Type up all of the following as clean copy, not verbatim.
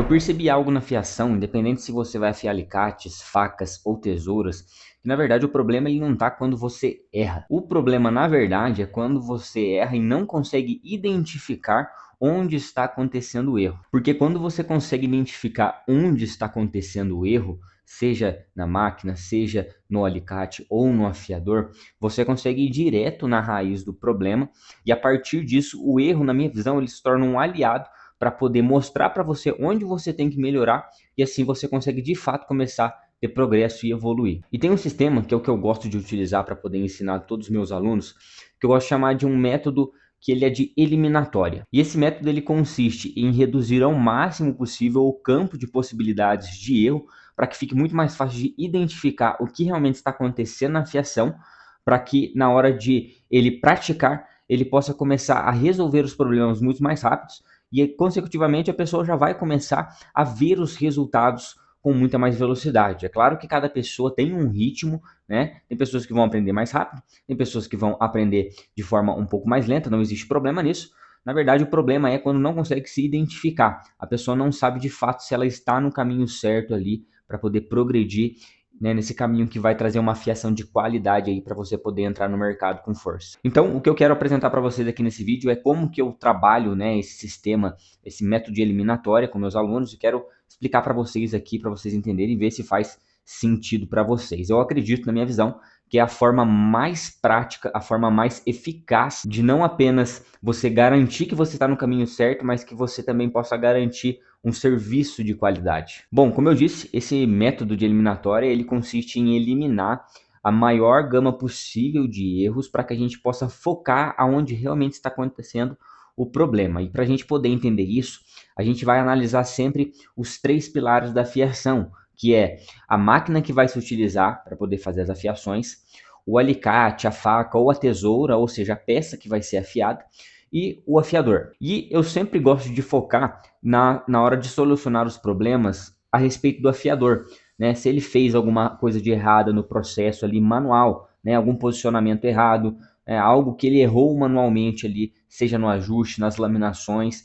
percebi algo na fiação, independente se você vai afiar alicates, facas ou tesouras, que na verdade o problema ele não está quando você erra. O problema na verdade é quando você erra e não consegue identificar onde está acontecendo o erro. Porque quando você consegue identificar onde está acontecendo o erro, seja na máquina, seja no alicate ou no afiador, você consegue ir direto na raiz do problema e a partir disso o erro, na minha visão, ele se torna um aliado para poder mostrar para você onde você tem que melhorar e assim você consegue de fato começar a ter progresso e evoluir. E tem um sistema que é o que eu gosto de utilizar para poder ensinar a todos os meus alunos, que eu gosto de chamar de um método que ele é de eliminatória. E esse método ele consiste em reduzir ao máximo possível o campo de possibilidades de erro para que fique muito mais fácil de identificar o que realmente está acontecendo na fiação, para que na hora de ele praticar, ele possa começar a resolver os problemas muito mais rápidos e consecutivamente a pessoa já vai começar a ver os resultados com muita mais velocidade. É claro que cada pessoa tem um ritmo, né? Tem pessoas que vão aprender mais rápido, tem pessoas que vão aprender de forma um pouco mais lenta, não existe problema nisso. Na verdade, o problema é quando não consegue se identificar. A pessoa não sabe de fato se ela está no caminho certo ali para poder progredir, né, nesse caminho que vai trazer uma afiação de qualidade aí para você poder entrar no mercado com força. Então, o que eu quero apresentar para vocês aqui nesse vídeo é como que eu trabalho, né, esse sistema, esse método de eliminatória com meus alunos e quero explicar para vocês aqui, para vocês entenderem e ver se faz sentido para vocês. Eu acredito, na minha visão, que é a forma mais prática, a forma mais eficaz de não apenas você garantir que você está no caminho certo, mas que você também possa garantir um serviço de qualidade. Bom, como eu disse, esse método de eliminatória ele consiste em eliminar a maior gama possível de erros para que a gente possa focar aonde realmente está acontecendo o problema. E para a gente poder entender isso, a gente vai analisar sempre os 3 pilares da fiação, que é a máquina que vai se utilizar para poder fazer as afiações, o alicate, a faca ou a tesoura, ou seja, a peça que vai ser afiada, e o afiador. E eu sempre gosto de focar na hora de solucionar os problemas a respeito do afiador, né? Se ele fez alguma coisa de errada no processo ali manual, né? Algum posicionamento errado, algo que ele errou manualmente ali, seja no ajuste, nas laminações.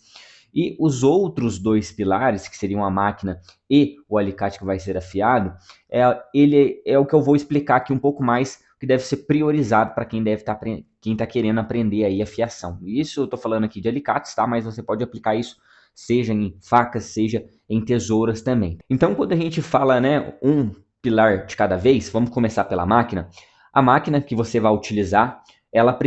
E os outros 2 pilares, que seriam a máquina e o alicate que vai ser afiado, ele é o que eu vou explicar aqui um pouco mais, que deve ser priorizado para quem quem está querendo aprender aí a fiação. Isso eu estou falando aqui de alicates, tá? Mas você pode aplicar isso seja em facas, seja em tesouras também. Então, quando a gente fala, né, um pilar de cada vez, vamos começar pela máquina. A máquina que você vai utilizar, ela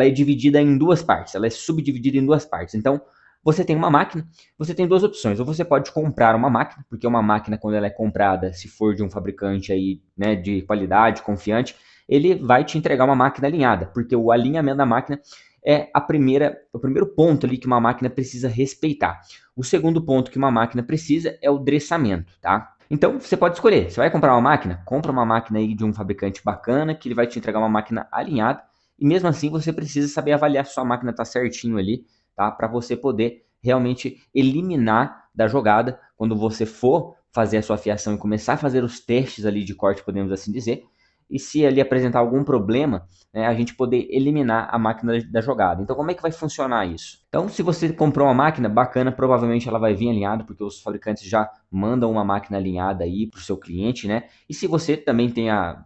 é dividida em 2 partes, ela é subdividida em 2 partes. Então, você tem uma máquina, você tem 2 opções. Ou você pode comprar uma máquina, porque uma máquina, quando ela é comprada, se for de um fabricante aí, né, de qualidade, confiante, ele vai te entregar uma máquina alinhada, porque o alinhamento da máquina é o primeiro ponto ali que uma máquina precisa respeitar. O segundo ponto que uma máquina precisa é o dressamento, tá? Então, você pode escolher. Você vai comprar uma máquina? Compra uma máquina aí de um fabricante bacana, que ele vai te entregar uma máquina alinhada, e mesmo assim você precisa saber avaliar se sua máquina está certinho ali, tá? Para você poder realmente eliminar da jogada, quando você for fazer a sua fiação e começar a fazer os testes ali de corte, podemos assim dizer, e se ali apresentar algum problema, né, a gente poder eliminar a máquina da jogada. Então, como é que vai funcionar isso? Então, se você comprou uma máquina bacana, provavelmente ela vai vir alinhada, porque os fabricantes já mandam uma máquina alinhada aí para o seu cliente, né? E se você também tem a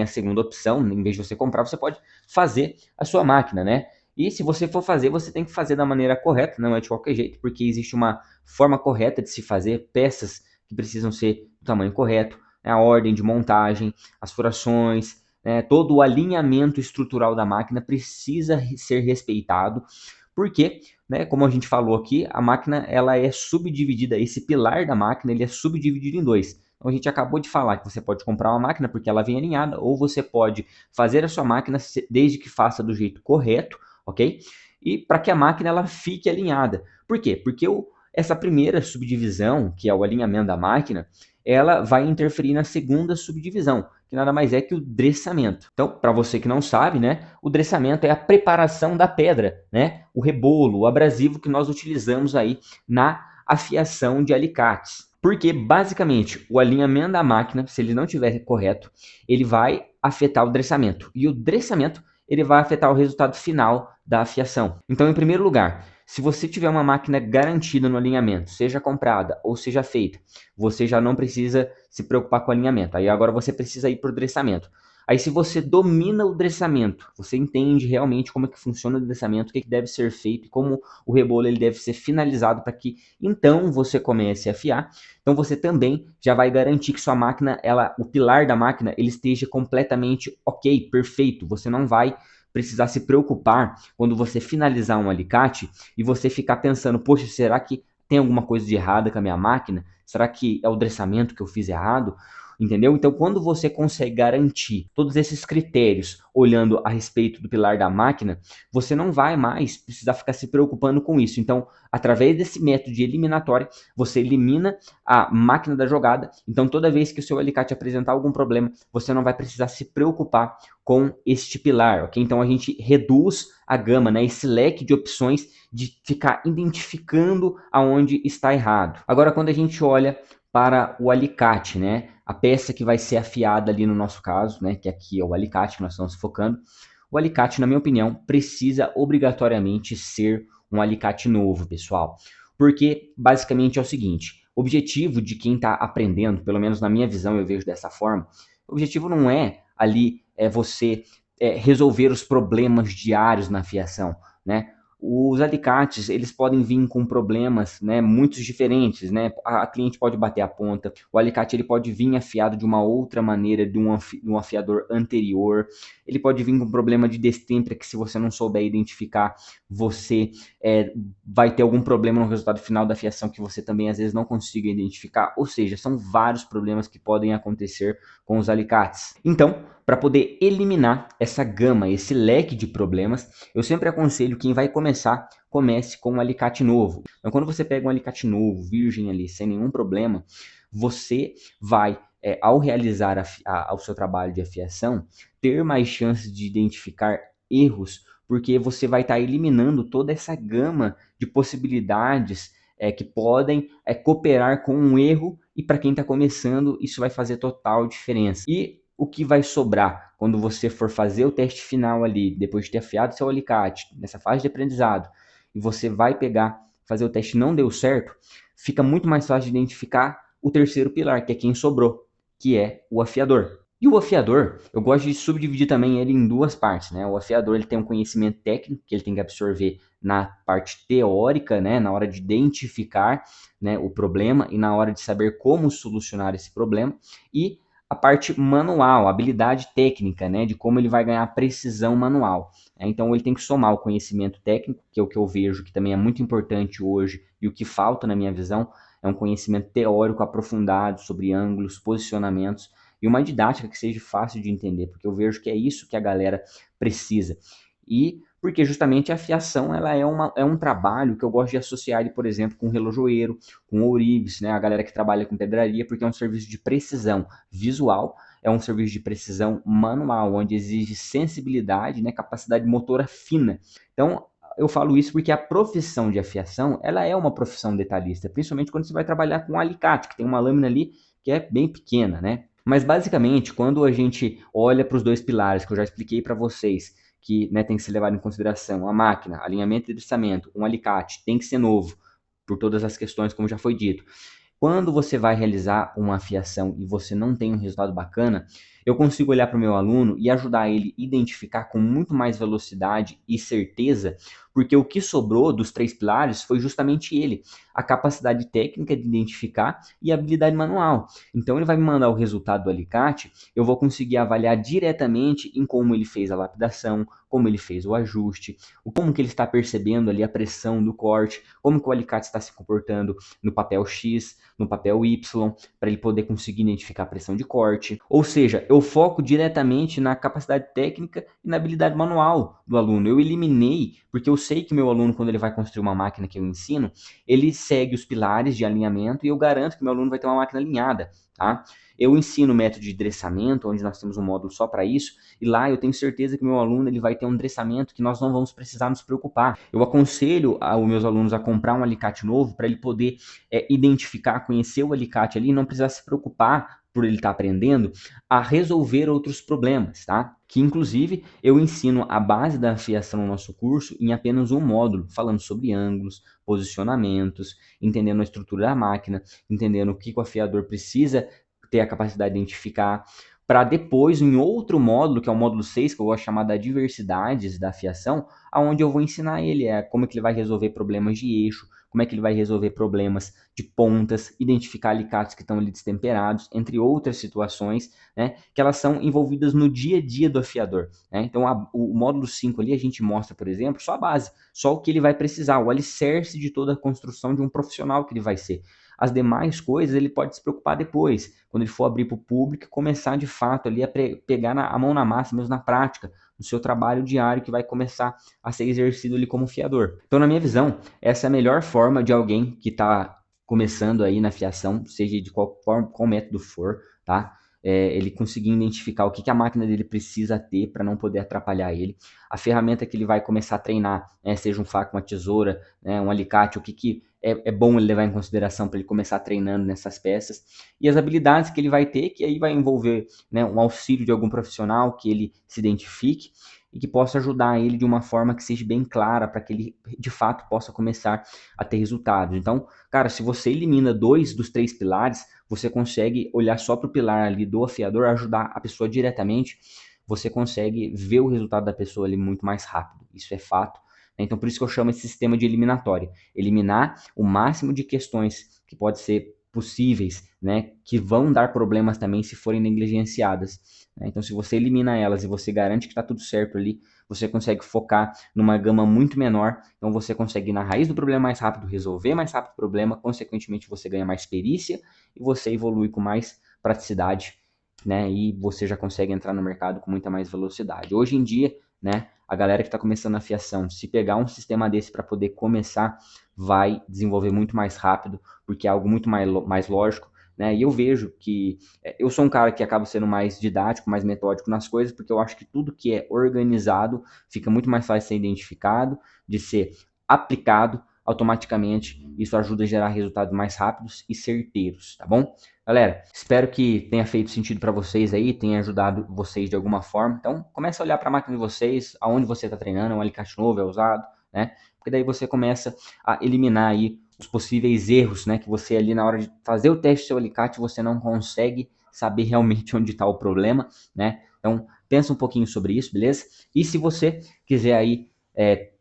segunda opção, em vez de você comprar, você pode fazer a sua máquina, né? E se você for fazer, você tem que fazer da maneira correta, não é de qualquer jeito, porque existe uma forma correta de se fazer, peças que precisam ser do tamanho correto, a ordem de montagem, as furações, todo o alinhamento estrutural da máquina precisa ser respeitado, porque, né, como a gente falou aqui, a máquina ela é subdividida, esse pilar da máquina ele é subdividido em 2. Então a gente acabou de falar que você pode comprar uma máquina porque ela vem alinhada, ou você pode fazer a sua máquina desde que faça do jeito correto, ok? E para que a máquina ela fique alinhada. Por quê? Porque essa primeira subdivisão, que é o alinhamento da máquina, ela vai interferir na segunda subdivisão, que nada mais é que o dressamento. Então, para você que não sabe, né, o dressamento é a preparação da pedra, né, o rebolo, o abrasivo que nós utilizamos aí na afiação de alicates. Porque, basicamente, o alinhamento da máquina, se ele não estiver correto, ele vai afetar o dressamento. E o dressamento, ele vai afetar o resultado final da afiação. Então, em primeiro lugar, Se você tiver uma máquina garantida no alinhamento, seja comprada ou seja feita, você já não precisa se preocupar com o alinhamento. Aí agora você precisa ir para o dressamento. Aí se você domina o dressamento, você entende realmente como é que funciona o dressamento, o que deve ser feito e como o rebolo ele deve ser finalizado para que então você comece a afiar. Então você também já vai garantir que sua máquina, o pilar da máquina, ele esteja completamente ok, perfeito. Você não vai precisar se preocupar quando você finalizar um alicate e você ficar pensando, poxa, será que tem alguma coisa de errada com a minha máquina? Será que é o dressamento que eu fiz errado? Entendeu? Então, quando você consegue garantir todos esses critérios olhando a respeito do pilar da máquina, você não vai mais precisar ficar se preocupando com isso. Então, através desse método de eliminatória, você elimina a máquina da jogada. Então, toda vez que o seu alicate apresentar algum problema, você não vai precisar se preocupar com este pilar, ok? Então, a gente reduz a gama, né? Esse leque de opções de ficar identificando aonde está errado. Agora, quando a gente olha para o alicate, né? A peça que vai ser afiada ali no nosso caso, né? Que aqui é o alicate que nós estamos focando. O alicate, na minha opinião, precisa obrigatoriamente ser um alicate novo, pessoal. Porque basicamente é o seguinte: o objetivo de quem está aprendendo, pelo menos na minha visão eu vejo dessa forma, o objetivo não é ali você resolver os problemas diários na afiação, né? Os alicates, eles podem vir com problemas, né, muitos diferentes, né? A cliente pode bater a ponta, o alicate ele pode vir afiado de uma outra maneira, de um afiador anterior, ele pode vir com problema de destempera que se você não souber identificar, você vai ter algum problema no resultado final da afiação que você também às vezes não consiga identificar, ou seja, são vários problemas que podem acontecer com os alicates. Então, para poder eliminar essa gama, esse leque de problemas, eu sempre aconselho quem vai começar, comece com um alicate novo. Então, quando você pega um alicate novo, virgem ali, sem nenhum problema, você vai, ao realizar o seu trabalho de afiação, ter mais chances de identificar erros, porque você vai estar eliminando toda essa gama de possibilidades que podem cooperar com um erro, e para quem está começando, isso vai fazer total diferença. E o que vai sobrar quando você for fazer o teste final ali, depois de ter afiado seu alicate, nessa fase de aprendizado, e você vai pegar, fazer o teste e não deu certo, fica muito mais fácil de identificar o terceiro pilar, que é quem sobrou, que é o afiador. E o afiador, eu gosto de subdividir também ele em duas partes, né? O afiador ele tem um conhecimento técnico que ele tem que absorver na parte teórica, né? Na hora de identificar, né, o problema e na hora de saber como solucionar esse problema, e a parte manual, a habilidade técnica, né, de como ele vai ganhar precisão manual. Então ele tem que somar o conhecimento técnico, que é o que eu vejo que também é muito importante hoje, e o que falta na minha visão é um conhecimento teórico aprofundado sobre ângulos, posicionamentos, e uma didática que seja fácil de entender, porque eu vejo que é isso que a galera precisa. E porque justamente a afiação ela é um trabalho que eu gosto de associar ele, por exemplo, com relojoeiro, com ourives, né? A galera que trabalha com pedraria, porque é um serviço de precisão visual, é um serviço de precisão manual, onde exige sensibilidade, né? Capacidade motora fina. Então, eu falo isso porque a profissão de afiação, ela é uma profissão detalhista, principalmente quando você vai trabalhar com alicate, que tem uma lâmina ali que é bem pequena, né? Mas basicamente, quando a gente olha para os dois pilares que eu já expliquei para vocês, que, né, tem que ser levado em consideração a máquina, alinhamento e destramento, um alicate tem que ser novo, por todas as questões como já foi dito. Quando você vai realizar uma afiação e você não tem um resultado bacana, eu consigo olhar para o meu aluno e ajudar ele a identificar com muito mais velocidade e certeza, porque o que sobrou dos três pilares foi justamente ele, a capacidade técnica de identificar e a habilidade manual. Então ele vai me mandar o resultado do alicate, eu vou conseguir avaliar diretamente em como ele fez a lapidação, como ele fez o ajuste, como que ele está percebendo ali a pressão do corte, como que o alicate está se comportando no papel X, no papel Y, para ele poder conseguir identificar a pressão de corte. Ou seja, eu foco diretamente na capacidade técnica e na habilidade manual do aluno. Eu eliminei, porque eu sei que meu aluno, quando ele vai construir uma máquina que eu ensino, ele segue os pilares de alinhamento e eu garanto que meu aluno vai ter uma máquina alinhada, tá? Eu ensino o método de dressamento, onde nós temos um módulo só para isso, e lá eu tenho certeza que meu aluno ele vai ter um dressamento que nós não vamos precisar nos preocupar. Eu aconselho os meus alunos a comprar um alicate novo para ele poder identificar, conhecer o alicate ali e não precisar se preocupar por ele estar aprendendo, a resolver outros problemas, tá? Que inclusive eu ensino a base da fiação no nosso curso em apenas um módulo, falando sobre ângulos, posicionamentos, entendendo a estrutura da máquina, entendendo o que o afiador precisa ter a capacidade de identificar, para depois, em outro módulo, que é o módulo 6, que eu vou chamar da diversidades da fiação, aonde eu vou ensinar ele como é que ele vai resolver problemas de eixo, como é que ele vai resolver problemas de pontas, identificar alicates que estão ali destemperados, entre outras situações, né, que elas são envolvidas no dia a dia do afiador, né? Então, o módulo 5 ali a gente mostra, por exemplo, só a base, só o que ele vai precisar, o alicerce de toda a construção de um profissional que ele vai ser. As demais coisas ele pode se preocupar depois, quando ele for abrir para o público e começar de fato ali a pegar a mão na massa, mesmo na prática, no seu trabalho diário que vai começar a ser exercido ali como fiador. Então, na minha visão, essa é a melhor forma de alguém que está começando aí na fiação, seja de qual forma, qual método for, tá? Ele conseguir identificar o que a máquina dele precisa ter para não poder atrapalhar ele. A ferramenta que ele vai começar a treinar, né, seja um faca, uma tesoura, né, um alicate, o que é bom ele levar em consideração para ele começar treinando nessas peças. E as habilidades que ele vai ter, que aí vai envolver, né, um auxílio de algum profissional que ele se identifique e que possa ajudar ele de uma forma que seja bem clara para que ele de fato possa começar a ter resultados. Então, cara, se você elimina 2 dos 3 pilares, você consegue olhar só para o pilar ali do afiador, ajudar a pessoa diretamente, você consegue ver o resultado da pessoa ali muito mais rápido. Isso é fato. Então, por isso que eu chamo esse sistema de eliminatória. Eliminar o máximo de questões que pode ser possíveis, né, que vão dar problemas também se forem negligenciadas. Né? Então, se você elimina elas e você garante que está tudo certo ali, você consegue focar numa gama muito menor. Então, você consegue ir na raiz do problema mais rápido, resolver mais rápido o problema, consequentemente, você ganha mais perícia e você evolui com mais praticidade, né, e você já consegue entrar no mercado com muita mais velocidade. Hoje em dia, né, a galera que está começando a fiação, se pegar um sistema desse para poder começar, vai desenvolver muito mais rápido, porque é algo muito mais lógico, né? E eu vejo que eu sou um cara que acaba sendo mais didático, mais metódico nas coisas, porque eu acho que tudo que é organizado fica muito mais fácil de ser identificado, de ser aplicado automaticamente. Isso ajuda a gerar resultados mais rápidos e certeiros, tá bom? Galera, espero que tenha feito sentido para vocês aí, tenha ajudado vocês de alguma forma. Então, comece a olhar para a máquina de vocês, aonde você está treinando, é um alicate novo, é usado, né? Porque daí você começa a eliminar aí os possíveis erros, né? Que você ali na hora de fazer o teste do seu alicate, você não consegue saber realmente onde está o problema, né? Então, pensa um pouquinho sobre isso, beleza? E se você quiser aí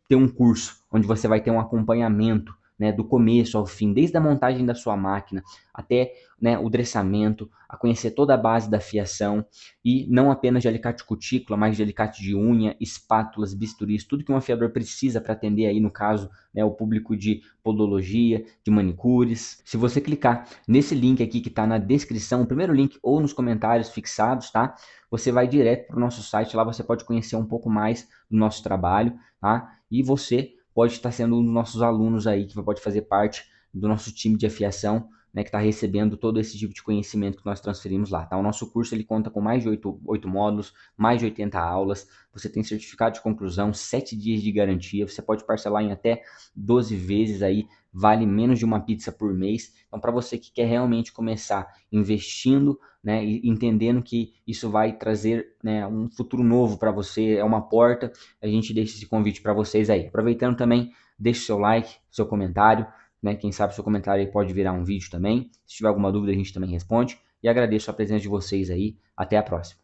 ter um curso onde você vai ter um acompanhamento, né, do começo ao fim, desde a montagem da sua máquina até, né, o dressamento, a conhecer toda a base da fiação e não apenas de alicate cutícula, mas de alicate de unha, espátulas, bisturis, tudo que um afiador precisa para atender aí, no caso, né, o público de podologia, de manicures. Se você clicar nesse link aqui que está na descrição, o primeiro link ou nos comentários fixados, tá? Você vai direto para o nosso site, lá você pode conhecer um pouco mais do nosso trabalho, tá? E você pode estar sendo um dos nossos alunos aí, que pode fazer parte do nosso time de afiação, né, que está recebendo todo esse tipo de conhecimento que nós transferimos lá. Tá? O nosso curso ele conta com mais de 8 módulos, mais de 80 aulas, você tem certificado de conclusão, 7 dias de garantia, você pode parcelar em até 12 vezes aí, vale menos de uma pizza por mês. Então, para você que quer realmente começar investindo, né, e entendendo que isso vai trazer, né, um futuro novo para você, é uma porta, a gente deixa esse convite para vocês aí. Aproveitando também, deixe seu like, seu comentário, né, quem sabe seu comentário aí pode virar um vídeo também. Se tiver alguma dúvida, a gente também responde. E agradeço a presença de vocês aí. Até a próxima.